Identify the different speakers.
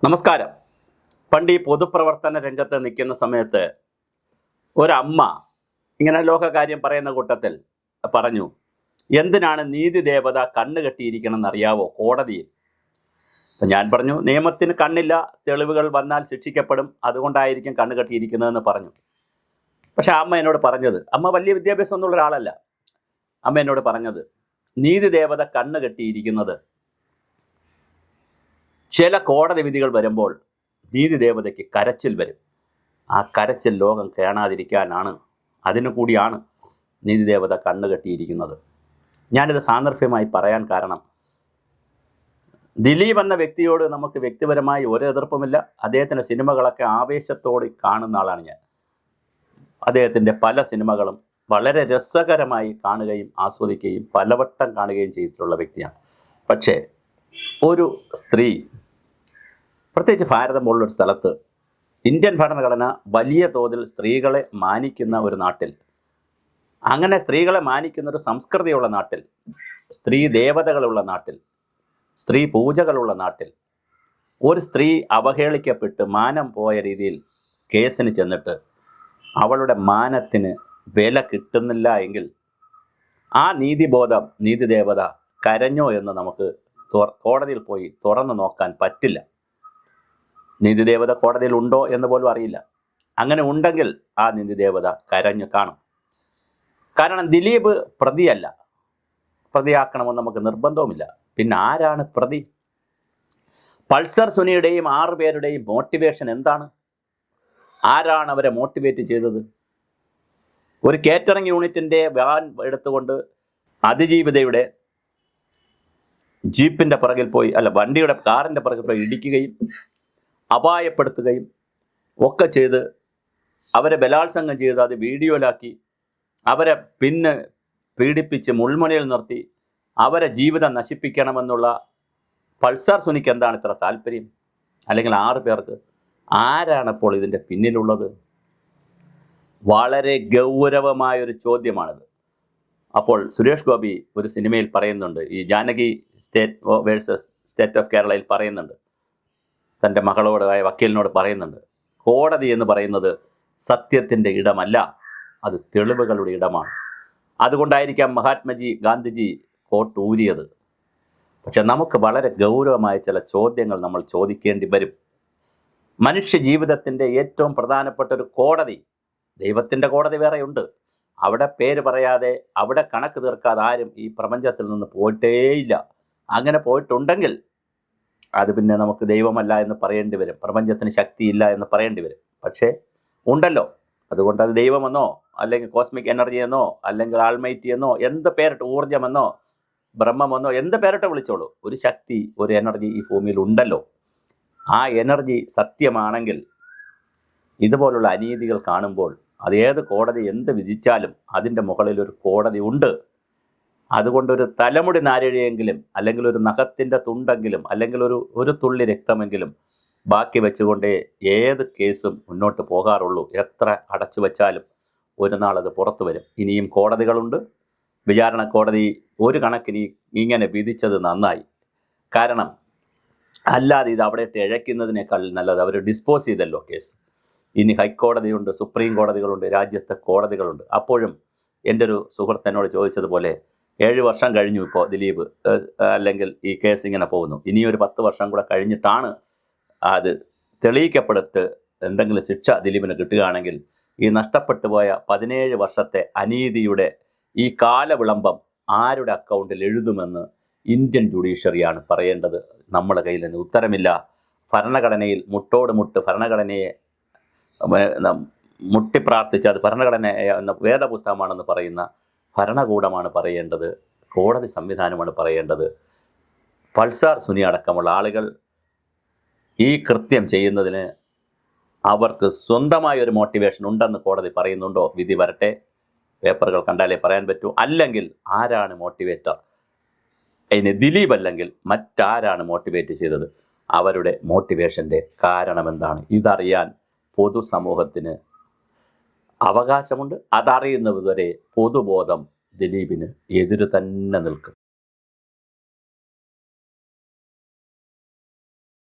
Speaker 1: നമസ്കാരം. പണ്ട് ഈ പൊതുപ്രവർത്തന രംഗത്ത് നിൽക്കുന്ന സമയത്ത് ഒരമ്മ ഇങ്ങനെ ലോകകാര്യം പറയുന്ന കൂട്ടത്തിൽ പറഞ്ഞു, എന്തിനാണ് നീതി ദേവത കണ്ണ് കെട്ടിയിരിക്കണം എന്നറിയാവോ കോടതിയിൽ? അപ്പം ഞാൻ പറഞ്ഞു, നിയമത്തിന് കണ്ണില്ല, തെളിവുകൾ വന്നാൽ ശിക്ഷിക്കപ്പെടും, അതുകൊണ്ടായിരിക്കും കണ്ണ് കെട്ടിയിരിക്കുന്നതെന്ന് പറഞ്ഞു. പക്ഷെ അമ്മ എന്നോട് പറഞ്ഞത്, അമ്മ വലിയ വിദ്യാഭ്യാസം ഒന്നുള്ള ഒരാളല്ല, അമ്മ എന്നോട് പറഞ്ഞത്, നീതി ദേവത കണ്ണ് കെട്ടിയിരിക്കുന്നത് ചില കോടതി വിധികൾ വരുമ്പോൾ നീതി ദേവതയ്ക്ക് കരച്ചിൽ വരും. ആ കരച്ചിൽ ലോകം കാണാതിരിക്കാനാണ്, അതിനു കൂടിയാണ് നീതി ദേവത കണ്ണ് കെട്ടിയിരിക്കുന്നത്. ഞാനിത് സാന്ദർഭ്യമായി പറയാൻ കാരണം, ദിലീപ് എന്ന വ്യക്തിയോട് നമുക്ക് വ്യക്തിപരമായി ഒരു എതിർപ്പുമില്ല. അദ്ദേഹത്തിൻ്റെ സിനിമകളൊക്കെ ആവേശത്തോടെ കാണുന്ന ആളാണ് ഞാൻ. അദ്ദേഹത്തിൻ്റെ പല സിനിമകളും വളരെ രസകരമായി കാണുകയും ആസ്വദിക്കുകയും പലവട്ടം കാണുകയും ചെയ്തിട്ടുള്ള വ്യക്തിയാണ്. പക്ഷേ ഒരു സ്ത്രീ, പ്രത്യേകിച്ച് ഭാരതം പോലുള്ളൊരു സ്ഥലത്ത്, ഇന്ത്യൻ ഭരണഘടന വലിയ തോതിൽ സ്ത്രീകളെ മാനിക്കുന്ന ഒരു നാട്ടിൽ, അങ്ങനെ സ്ത്രീകളെ മാനിക്കുന്ന ഒരു സംസ്കൃതിയുള്ള നാട്ടിൽ, സ്ത്രീ ദേവതകളുള്ള നാട്ടിൽ, സ്ത്രീ പൂജകളുള്ള നാട്ടിൽ, ഒരു സ്ത്രീ അവഹേളിക്കപ്പെട്ട് മാനം പോയ രീതിയിൽ കേസിന് ചെന്നിട്ട് അവളുടെ മാനത്തിന് വില കിട്ടുന്നില്ല എങ്കിൽ ആ നീതിബോധം, നീതി ദേവത കരഞ്ഞോ എന്ന് നമുക്ക് കോടതിയിൽ പോയി തുറന്നു നോക്കാൻ പറ്റില്ല. നീതി ദേവത കോടതിയിൽ ഉണ്ടോ എന്ന് പോലും അറിയില്ല. അങ്ങനെ ഉണ്ടെങ്കിൽ ആ നീതി ദേവത കരഞ്ഞു കാണും. കാരണം ദിലീപ് പ്രതിയല്ല, പ്രതിയാക്കണമെന്ന് നമുക്ക് നിർബന്ധവുമില്ല. പിന്നെ ആരാണ് പ്രതി? പൾസർ സുനിയുടെയും 6 പേരുടെയും മോട്ടിവേഷൻ എന്താണ്? ആരാണ് അവരെ മോട്ടിവേറ്റ് ചെയ്തത്? ഒരു കേറ്ററിംഗ് യൂണിറ്റിൻ്റെ വാൻ എടുത്തുകൊണ്ട് അതിജീവിതയുടെ ജീപ്പിൻ്റെ പുറകിൽ പോയി, വണ്ടിയുടെ കാറിൻ്റെ പുറകിൽ പോയി ഇടിക്കുകയും അപായപ്പെടുത്തുകയും ഒക്കെ ചെയ്ത് അവരെ ബലാത്സംഗം ചെയ്ത് അത് വീഡിയോയിലാക്കി അവരെ പിന്നെ പീഡിപ്പിച്ച് മുൾമുനയിൽ നിർത്തി അവരെ ജീവിതം നശിപ്പിക്കണമെന്നുള്ള പൾസർ സുനിക്ക് എന്താണ് ഇത്ര താല്പര്യം? അല്ലെങ്കിൽ 6 പേർക്ക് ആരാണപ്പോൾ ഇതിൻ്റെ പിന്നിലുള്ളത്? വളരെ ഗൗരവമായൊരു ചോദ്യമാണിത്. അപ്പോൾ സുരേഷ് ഗോപി ഒരു സിനിമയിൽ പറയുന്നുണ്ട്, ഈ Janaki state versus state of കേരളയിൽ പറയുന്നുണ്ട്, തൻ്റെ മകളോടായ വക്കീലിനോട് പറയുന്നുണ്ട്, കോടതി എന്ന് പറയുന്നത് സത്യത്തിൻ്റെ ഇടമല്ല, അത് തെളിവുകളുടെ ഇടമാണ്. അതുകൊണ്ടായിരിക്കാം മഹാത്മജി ഗാന്ധിജി കോട്ട് ഊരിയത്. പക്ഷെ നമുക്ക് വളരെ ഗൗരവമായ ചില ചോദ്യങ്ങൾ നമ്മൾ ചോദിക്കേണ്ടി വരും. മനുഷ്യ ജീവിതത്തിൻ്റെ ഏറ്റവും പ്രധാനപ്പെട്ട ഒരു കോടതി, ദൈവത്തിൻ്റെ കോടതി വേറെയുണ്ട്, അവിടെ പേര് പറയാതെ, അവിടെ കണക്ക് തീർക്കാതെ ആരും ഈ പ്രപഞ്ചത്തിൽ നിന്ന് പോയിട്ടേയില്ല. അങ്ങനെ പോയിട്ടുണ്ടെങ്കിൽ അത് പിന്നെ നമുക്ക് ദൈവമല്ല എന്ന് പറയേണ്ടി വരും, പ്രപഞ്ചത്തിന് ശക്തിയില്ല എന്ന് പറയേണ്ടി വരും. പക്ഷേ ഉണ്ടല്ലോ, അതുകൊണ്ട് അത് ദൈവമെന്നോ അല്ലെങ്കിൽ കോസ്മിക് എനർജി എന്നോ അല്ലെങ്കിൽ ആൾമൈറ്റി എന്നോ എന്ത് പേരിട്ട്, ഊർജ്ജമെന്നോ ബ്രഹ്മമെന്നോ എന്ത് പേരിട്ട് വിളിച്ചോളൂ, ഒരു ശക്തി, ഒരു എനർജി ഈ ഭൂമിയിൽ ഉണ്ടല്ലോ. ആ എനർജി സത്യമാണെങ്കിൽ ഇതുപോലുള്ള അനീതികൾ കാണുമ്പോൾ അത് ഏത് കോടതി എന്ത് വിധിച്ചാലും അതിൻ്റെ മുകളിൽ ഒരു കോടതി ഉണ്ട്. അതുകൊണ്ടൊരു തലമുടി നാരിഴയെങ്കിലും അല്ലെങ്കിൽ ഒരു നഖത്തിൻ്റെ തുണ്ടെങ്കിലും അല്ലെങ്കിൽ ഒരു തുള്ളി രക്തമെങ്കിലും ബാക്കി വെച്ചുകൊണ്ടേ ഏത് കേസും മുന്നോട്ട് പോകാറുള്ളൂ. എത്ര അടച്ചു വച്ചാലും ഒരു നാൾ അത് പുറത്തു വരും. ഇനിയും കോടതികളുണ്ട്. വിചാരണ കോടതി ഒരു കണക്കിന് ഇങ്ങനെ വിധിച്ചത് നന്നായി. കാരണം അല്ലാതെ ഇത് അവിടെ ഇട്ട് ഇഴയ്ക്കുന്നതിനേക്കാൾ നല്ലത് അവർ ഡിസ്പോസ് ചെയ്തല്ലോ കേസ്. ഇനി ഹൈക്കോടതിയുണ്ട്, സുപ്രീം കോടതികളുണ്ട്, രാജ്യത്തെ കോടതികളുണ്ട്. അപ്പോഴും എൻ്റെ ഒരു സുഹൃത്ത് എന്നോട് ചോദിച്ചതുപോലെ 7 വർഷം കഴിഞ്ഞു ഇപ്പോൾ ദിലീപ്, അല്ലെങ്കിൽ ഈ കേസ് ഇങ്ങനെ പോകുന്നു, ഇനിയൊരു 10 വർഷം കൂടെ കഴിഞ്ഞിട്ടാണ് അത് തെളിയിക്കപ്പെടുത്ത് എന്തെങ്കിലും ശിക്ഷ ദിലീപിന് കിട്ടുകയാണെങ്കിൽ ഈ നഷ്ടപ്പെട്ടു പോയ 17 വർഷത്തെ അനീതിയുടെ ഈ കാലവിളംബം ആരുടെ അക്കൗണ്ടിൽ എഴുതുമെന്ന് ഇന്ത്യൻ ജുഡീഷ്യറിയാണ് പറയേണ്ടത്. നമ്മുടെ കയ്യിൽ നിന്ന് ഉത്തരമില്ല. ഭരണഘടനയിൽ മുട്ടോട് മുട്ട് ഭരണഘടനയെ മുട്ടിപ്രാർത്ഥിച്ച് അത് ഭരണഘടന എന്ന വേദപുസ്തകമാണെന്ന് പറയുന്ന ഭരണകൂടമാണ് പറയേണ്ടത്, കോടതി സംവിധാനമാണ് പറയേണ്ടത്. പൾസർ സുനി അടക്കമുള്ള ആളുകൾ ഈ കൃത്യം ചെയ്യുന്നതിന് അവർക്ക് സ്വന്തമായൊരു മോട്ടിവേഷൻ ഉണ്ടെന്ന് കോടതി പറയുന്നുണ്ടോ? വിധി വരട്ടെ, പേപ്പറുകൾ കണ്ടാലേ പറയാൻ പറ്റൂ. അല്ലെങ്കിൽ ആരാണ് മോട്ടിവേറ്റർ? അതിന് ദിലീപ് അല്ലെങ്കിൽ മറ്റാരാണ് മോട്ടിവേറ്റ് ചെയ്തത്? അവരുടെ മോട്ടിവേഷൻ്റെ കാരണമെന്താണ്? ഇതറിയാൻ പൊതുസമൂഹത്തിന് അവകാശമുണ്ട്. അതറിയുന്നതുവരെ പൊതുബോധം ദിലീപിന് എതിര് തന്നെ നിൽക്കും.